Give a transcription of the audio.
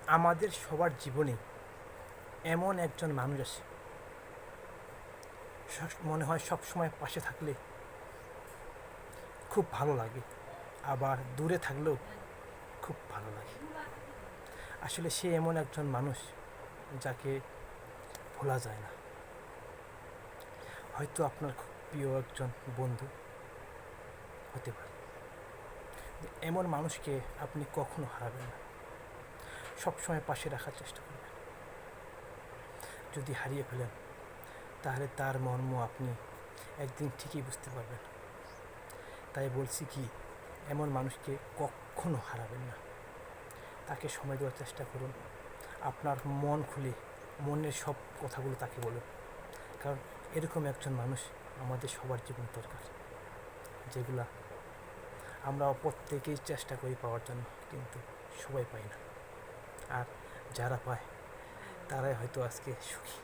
আমাদের সবার জীবনে এমন একজন মানুষ আছে, মনে হয় সব সময় পাশে থাকলে খুব ভালো লাগে, আবার দূরে থাকলেও খুব ভালো লাগে। আসলে সে এমন একজন মানুষ যাকে ভোলা যায় না। হয়তো আপনার খুব প্রিয় একজন বন্ধু হতে পারে। এমন মানুষকে আপনি কখনো হারাবেন না, সবসময় পাশে রাখার চেষ্টা করবেন। যদি হারিয়ে ফেলেন তাহলে তার মর্ম আপনি একদিন ঠিকই বুঝতে পারবেন। তাই বলছি কি, এমন মানুষকে কখনো হারাবেন না, তাকে সময় দেওয়ার চেষ্টা করুন। আপনার মন খুলে মনের সব কথাগুলো তাকে বলুন, কারণ এরকম একজন মানুষ আমাদের সবার জীবন দরকার, যেগুলা আমরা প্রত্যেকেই চেষ্টা করি পাওয়ার জন্য, কিন্তু সবাই পাই না। আর যারা পায় তারাই হয়তো আজকে সুখী।